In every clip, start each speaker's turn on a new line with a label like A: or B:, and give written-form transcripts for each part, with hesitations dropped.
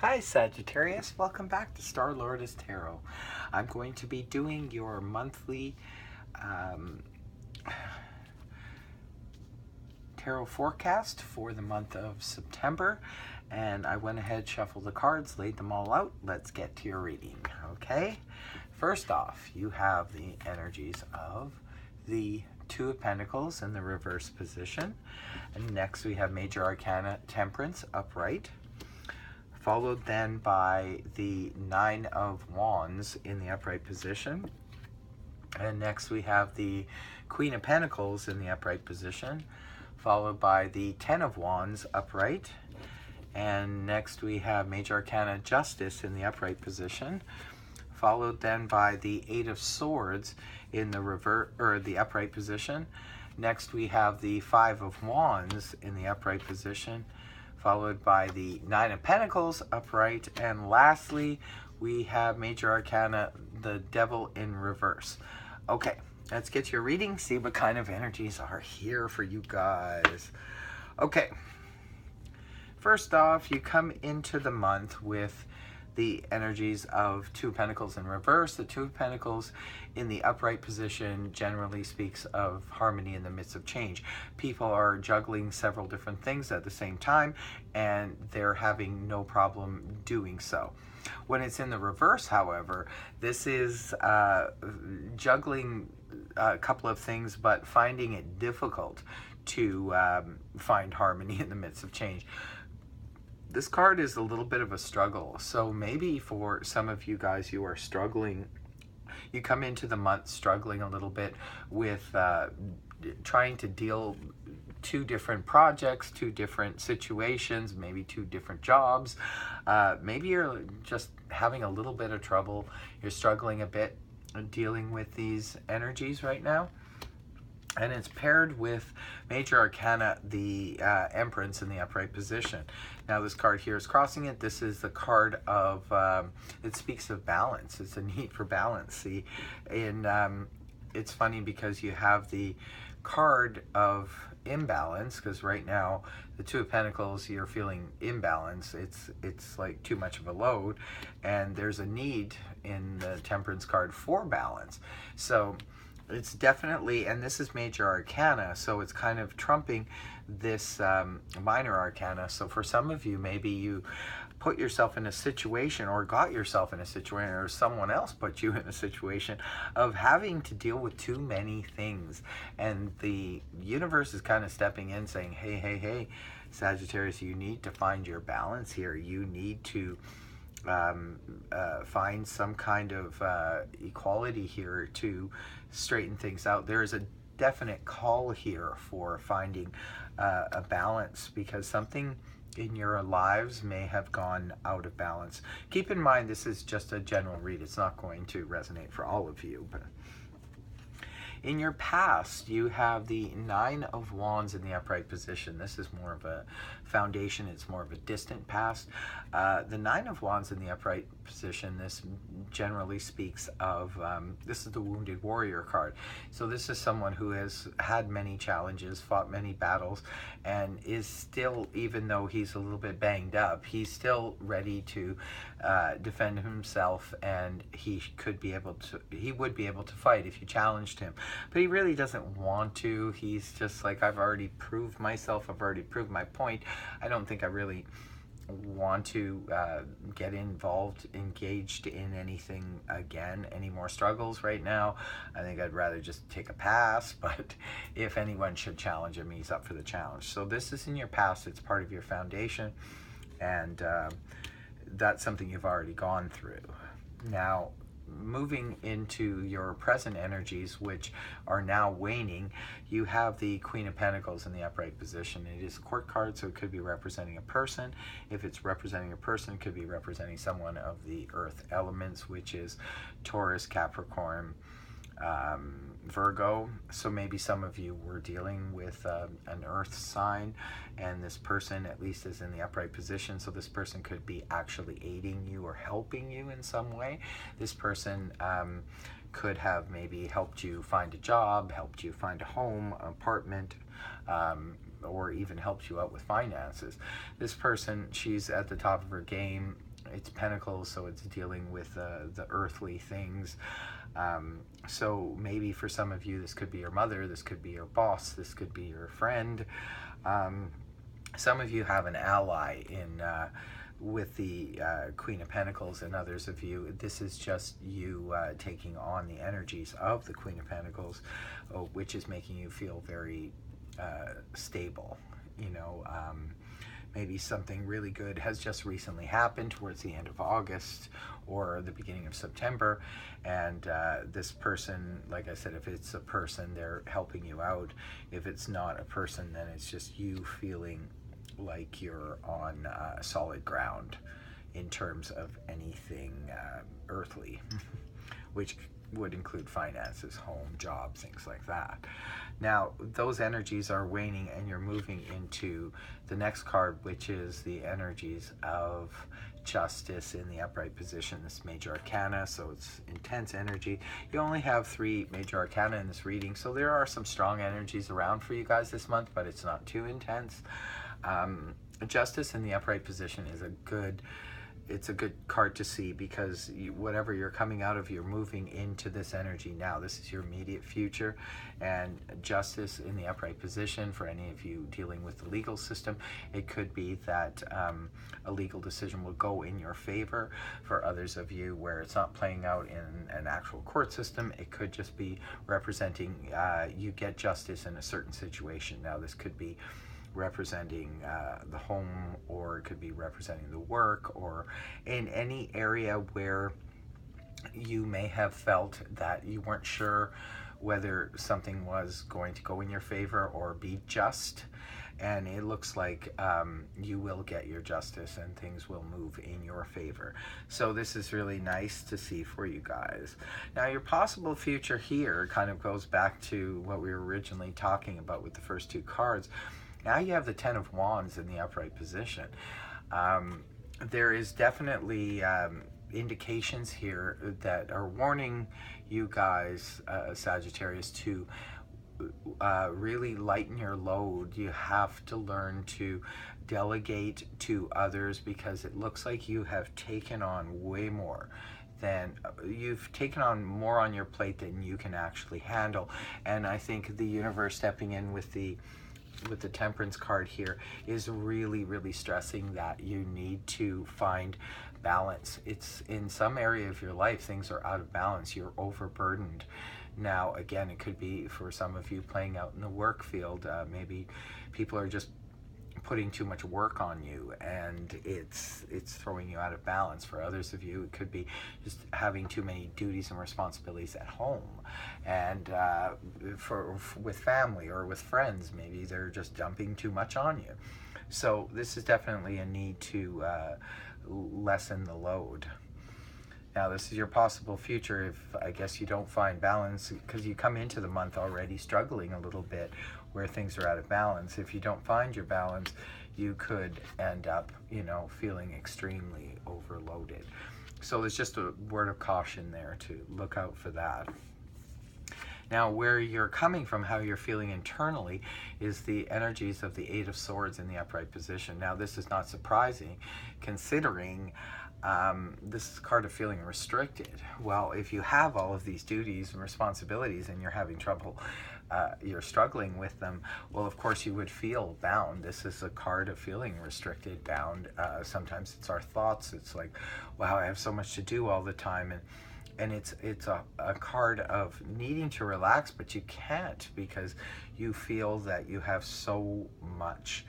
A: Hi Sagittarius, welcome back to Star Lordess Tarot. I'm going to be doing your monthly um, tarot forecast for the month of September, and I went ahead, shuffled the cards, laid them all out. Let's get to your reading, okay? First off, you have the energies of the Two of Pentacles in the reverse position, and next we have Major Arcana Temperance upright, followed then by the Nine of Wands in the upright position. And next we have the Queen of Pentacles in the upright position, followed by the Ten of Wands upright. And next we have Major Arcana Justice in the upright position, followed then by the Eight of Swords in the upright position. Next we have the Five of Wands in the upright position, followed by the Nine of Pentacles upright, and lastly we have Major Arcana, the Devil in reverse. Okay, let's get your reading, see what kind of energies are here for you guys. Okay, first off, you come into the month with the energies of Two of Pentacles in reverse. The Two of Pentacles in the upright position generally speaks of harmony in the midst of change. People are juggling several different things at the same time, and they're having no problem doing so. When it's in the reverse, however, this is juggling a couple of things, but finding it difficult to find harmony in the midst of change. This card is a little bit of a struggle. So maybe for some of you guys, you are struggling. You come into the month struggling a little bit with trying to deal two different projects, two different situations, maybe two different jobs. Maybe you're just having a little bit of trouble. You're struggling a bit dealing with these energies right now. And it's paired with Major Arcana, the Empress in the upright position. Now this card here is crossing it. This is the card of, it speaks of balance. It's a need for balance. See, it's funny because you have the card of imbalance, because right now the Two of Pentacles, you're feeling imbalance. It's like too much of a load, and there's a need in the Temperance card for balance. So it's definitely, and this is Major Arcana, so it's kind of trumping this Minor Arcana. So for some of you, maybe you put yourself in a situation, or got yourself in a situation, or someone else put you in a situation of having to deal with too many things. And the universe is kind of stepping in saying, hey, Sagittarius, you need to find your balance here. You need to find some kind of equality here to straighten things out. There is a definite call here for finding a balance, because something in your lives may have gone out of balance. Keep in mind, this is just a general read. It's not going to resonate for all of you, but in your past, you have the Nine of Wands in the upright position. This is more of a foundation. It's more of a distant past. The Nine of Wands in the upright position, this generally speaks of, this is the Wounded Warrior card. So this is someone who has had many challenges, fought many battles, and is still, even though he's a little bit banged up, he's still ready to defend himself, and he would be able to fight if you challenged him. But he really doesn't want to. He's just like, I've already proved myself. I've already proved my point. I don't think I really want to get engaged in anything again, any more struggles right now. I think I'd rather just take a pass, but if anyone should challenge him, he's up for the challenge. So this is in your past. It's part of your foundation, and that's something you've already gone through. Now, moving into your present energies, which are now waning, you have the Queen of Pentacles in the upright position. It is a court card, so it could be representing a person. If it's representing a person, it could be representing someone of the earth elements, which is Taurus, Capricorn, Virgo. So maybe some of you were dealing with an earth sign, and this person at least is in the upright position. So this person could be actually aiding you or helping you in some way. This person could have maybe helped you find a job, helped you find a home, apartment, or even helps you out with finances. This person, she's at the top of her game. It's Pentacles, so it's dealing with the earthly things. So maybe for some of you, this could be your mother, this could be your boss, this could be your friend. Some of you have an ally in with the Queen of Pentacles, and others of you, this is just you taking on the energies of the Queen of Pentacles, which is making you feel very stable. You know, maybe something really good has just recently happened towards the end of August or the beginning of September, and this person, like I said, if it's a person, they're helping you out. If it's not a person, then it's just you feeling like you're on solid ground in terms of anything earthly, which would include finances, home, job, things like that. Now, those energies are waning, and you're moving into the next card, which is the energies of Justice in the upright position, this major arcana, so it's intense energy. You only have 3 major arcana in this reading, so there are some strong energies around for you guys this month, but it's not too intense. Justice in the upright position is a good card to see, because whatever you're coming out of, you're moving into this energy now. This is your immediate future, and Justice in the upright position, for any of you dealing with the legal system, it could be that a legal decision will go in your favor. For others of you where it's not playing out in an actual court system, it could just be representing you get justice in a certain situation. Now, this could be representing the home, or it could be representing the work, or in any area where you may have felt that you weren't sure whether something was going to go in your favor or be just, and it looks like you will get your justice and things will move in your favor. So this is really nice to see for you guys. Now, your possible future here kind of goes back to what we were originally talking about with the first 2 cards. Now you have the 10 of Wands in the upright position. There is definitely indications here that are warning you guys, Sagittarius, to really lighten your load. You have to learn to delegate to others, because it looks like you have taken on way more than you've taken on more on your plate than you can actually handle. And I think the universe stepping in with the Temperance card here is really, really stressing that you need to find balance. It's in some area of your life, things are out of balance. You're overburdened. Now, again, it could be for some of you playing out in the work field. Maybe people are just putting too much work on you, and it's throwing you out of balance. For others of you, it could be just having too many duties and responsibilities at home, and with family or with friends, maybe they're just dumping too much on you. So this is definitely a need to lessen the load. Now, this is your possible future if, I guess, you don't find balance, because you come into the month already struggling a little bit where things are out of balance. If you don't find your balance, you could end up, you know, feeling extremely overloaded. So there's just a word of caution there to look out for that. Now, where you're coming from, how you're feeling internally, is the energies of the 8 of Swords in the upright position. Now, this is not surprising, considering this is a card of feeling restricted. Well, if you have all of these duties and responsibilities and you're having trouble, you're struggling with them, well, of course you would feel bound. This is a card of feeling restricted, bound. Sometimes it's our thoughts. It's like, wow, I have so much to do all the time, and it's a card of needing to relax, but you can't, because you feel that you have so much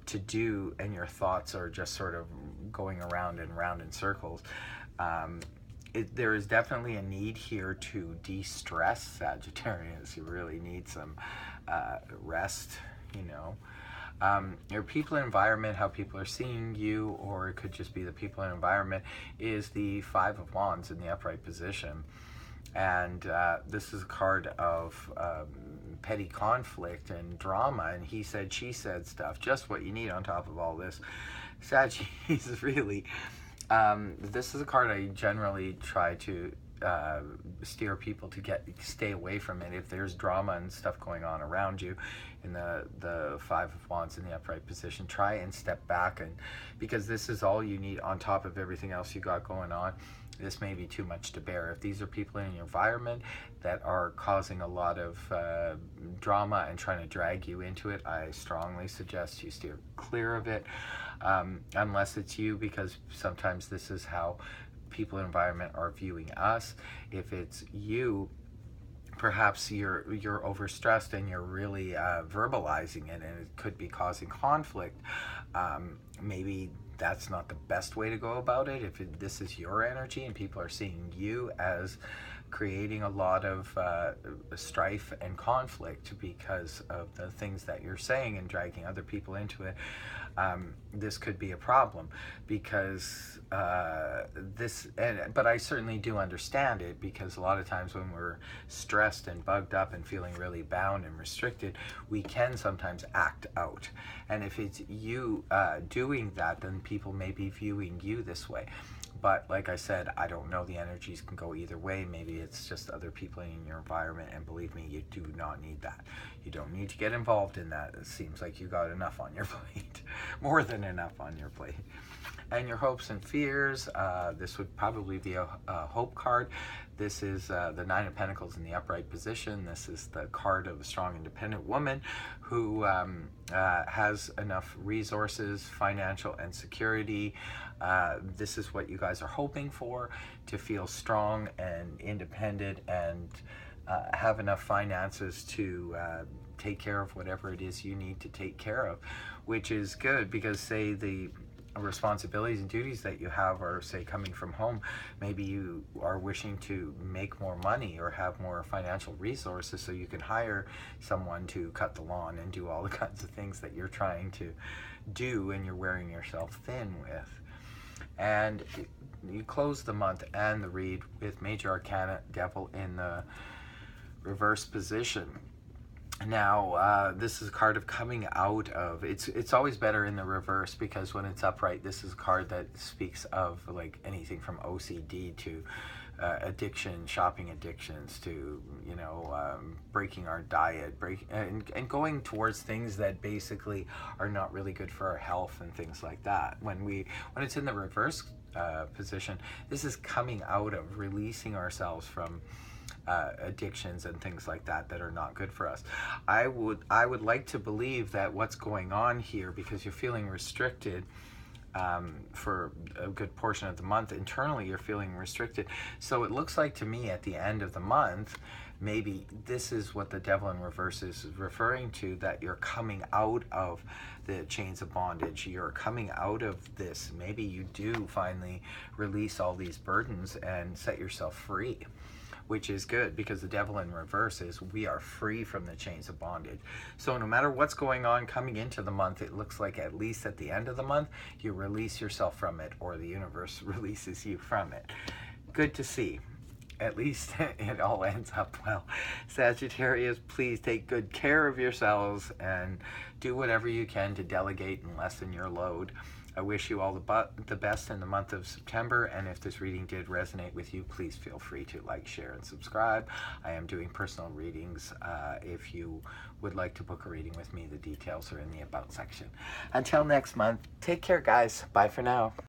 A: to do, and your thoughts are just sort of going around and round in circles. There is definitely a need here to de-stress, Sagittarius. You really need some rest, you know. Your people and environment, how people are seeing you, or it could just be the people and environment, is the 5 of Wands in the upright position. And this is a card of petty conflict and drama, and he said, she said stuff, just what you need on top of all this. Sagittarius is really, this is a card I generally try to steer people to stay away from it. If there's drama and stuff going on around you in the Five of Wands in the upright position, try and step back, and because this is all you need on top of everything else you got going on. This may be too much to bear. If these are people in your environment that are causing a lot of drama and trying to drag you into it, I strongly suggest you steer clear of it, unless it's you, because sometimes this is how people in environment are viewing us. If it's you, perhaps you're overstressed and you're really verbalizing it, and it could be causing conflict. Maybe that's not the best way to go about it. If this is your energy and people are seeing you as creating a lot of strife and conflict because of the things that you're saying and dragging other people into it, this could be a problem, because but I certainly do understand it, because a lot of times when we're stressed and bugged up and feeling really bound and restricted, we can sometimes act out. And if it's you doing that, then people may be viewing you this way. But like I said, I don't know, the energies can go either way. Maybe it's just other people in your environment, and believe me, you do not need that. You don't need to get involved in that. It seems like you got enough on your plate, more than enough on your plate. And your hopes and fears, this would probably be a hope card. This is the Nine of Pentacles in the upright position. This is the card of a strong, independent woman who has enough resources, financial and security. This is what you guys are hoping for, to feel strong and independent and have enough finances to take care of whatever it is you need to take care of, which is good, because say the responsibilities and duties that you have are, say, coming from home. Maybe you are wishing to make more money or have more financial resources so you can hire someone to cut the lawn and do all the kinds of things that you're trying to do and you're wearing yourself thin with. And you close the month and the read with Major Arcana Devil in the reverse position. Now, this is a card of coming out of, it's always better in the reverse, because when it's upright, this is a card that speaks of like anything from OCD to addiction, shopping addictions, to, you know, breaking our diet, and going towards things that basically are not really good for our health and things like that. When it's in the reverse position, this is coming out of, releasing ourselves from addictions and things like that that are not good for us. I would like to believe that what's going on here, because you're feeling restricted for a good portion of the month, internally you're feeling restricted. So it looks like to me at the end of the month, maybe this is what the Devil in reverse is referring to, that you're coming out of the chains of bondage. You're coming out of this. Maybe you do finally release all these burdens and set yourself free, which is good, because the Devil in reverse is we are free from the chains of bondage. So no matter what's going on coming into the month, it looks like at least at the end of the month, you release yourself from it, or the universe releases you from it. Good to see. At least it all ends up well. Sagittarius, please take good care of yourselves and do whatever you can to delegate and lessen your load. I wish you all the best in the month of September, and if this reading did resonate with you, please feel free to like, share, and subscribe. I am doing personal readings. If you would like to book a reading with me, the details are in the About section. Until next month, take care, guys. Bye for now.